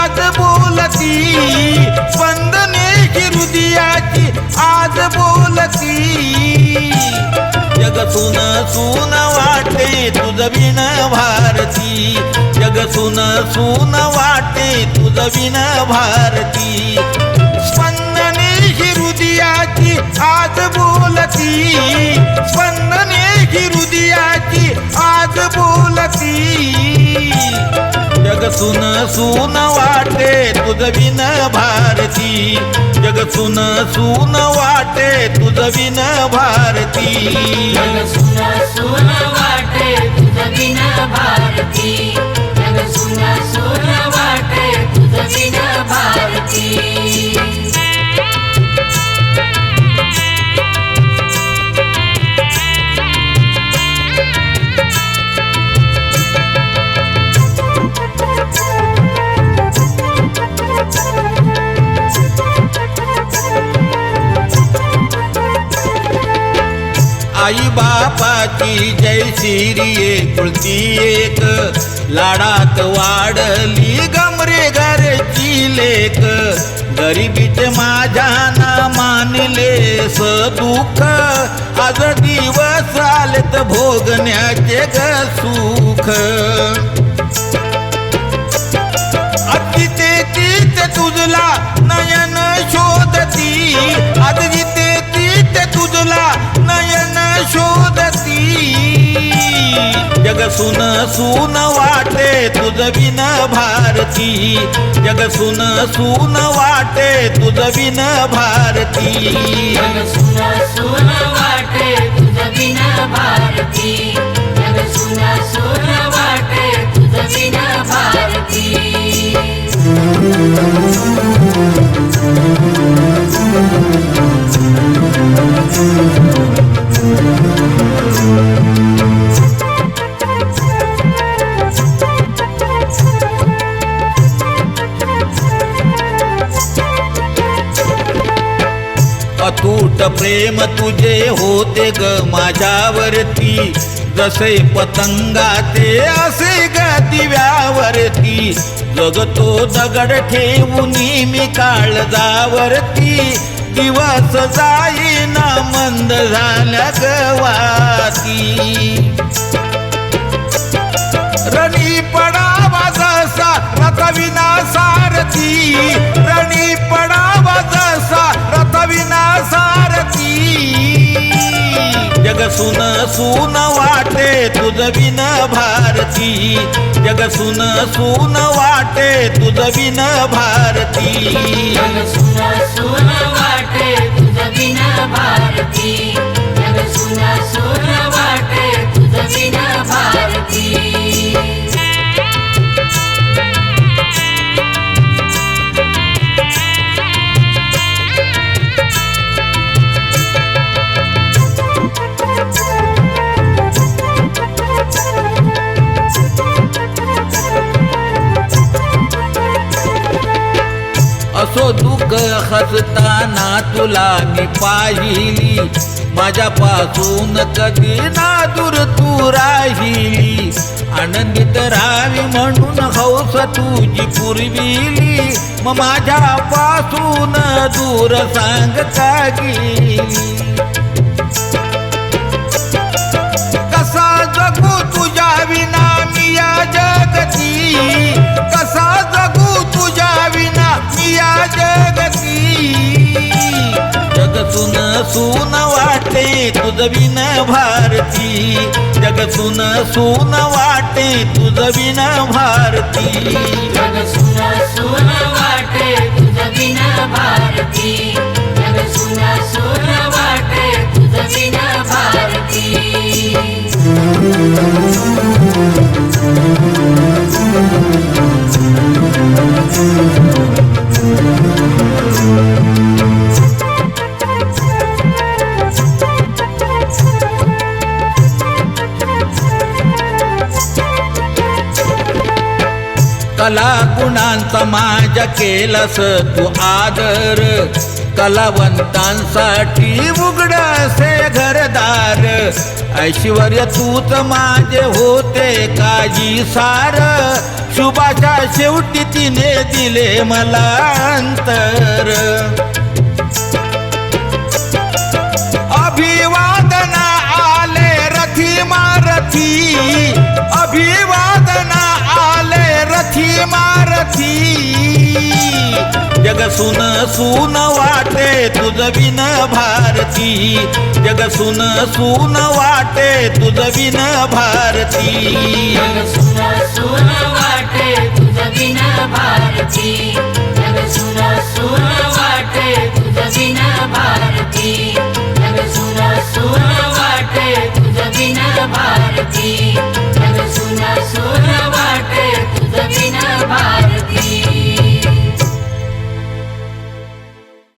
आज बोलती, स्पंदने हृदयाची आज बोलती. जग सुन सुन वाटे तुझ बिन भारती, जग सुन सुन वाटे तुझ बिन भारती. स्पंदने हृदयाची आज बोलती, स्पंदने हृदयाची आज बोलती. जग सुन सुन वाटे तुझ बिन भारती, जग सुन सुन वाटे तुझ बिन भारती. जग सुन सुन वाटे तुझ बिन भारती, जग सुन सुन वाटे तुझ बिन भारती. आई बापाची जय श्री एकुलती एक, लाडात वाढली गमरे घरची लेक. गरिबीचे माझ्या ना मानले दुःख, आज दिवस आलेत भोगण्याचे ग सुख. जिथे तिथे तुझला नयन शोधती, आज जिथे तिथे तुझला नयन शोधती. जग सुन सुन वाटे तुझ बिन भारती, जग सुन सुन वाटे तुझ बिन भारती. जग सुन सुन वाटे तुझ बिन भारती, जग सुन सुन वाटे तुझ बिन भारती. अतूट प्रेम तुझे होते ग माझ्यावरती, जसे पतंगाचे असे ग दिव्यावरती. जगतो दगड ठेवून मी काळजावरती, दिवस जाईना मंद झाल्या गवाती. रणी पडावा जसा रथविना सारथी, रणी पडावा जसा रथविना सारथी. जग सुन सुन वाटे तुझ बिन भारती, जग सुन सुन वाटे तुझ बिन भारती. जग सुन सुन वाटे तुझ बिन भारती, जग सुन सुन वाटे तुझ बिन भारती. असो दुःख हसताना तुला मी पाहिली, माझ्यापासून कधी ना दूर तू राहिली. आनंदित राहावी म्हणून हौस तुझी पुरविली, मग माझ्यापासून दूर सांग का गेली. कसा जगू तुझ्या विना मी या जगती, कसा जगू तुझ्या विना मी या जगती. जग सुन सुन वाटे तुझ बिन भारती, जग सुन सुन वाटे तुझ बिन भारती. जग सुन सुन वाटे तुझ बिन भारती, जग सुन सुन वाटे तुझ बिन भारती. कला गुणांचा माझ्या केलास तू आदर कलावंतांसाठी उघडसे घरदार ऐश्वर्य तूच माझे होते काजी सार शुभाच्या शेवटी तिने दिले मला अंतर अभिवादना आले रथी मारथी अभिवादना आले रथी मारथी जग सुन सुन वाटे तुझ बिन भारती जग सुन सुन वाटे तुझ बिन भारती जग सुन सुन वाटे तुझ बिन भारती जग सुन सुन वाटे तुझ बिन भारती जग सुन सुन वाटे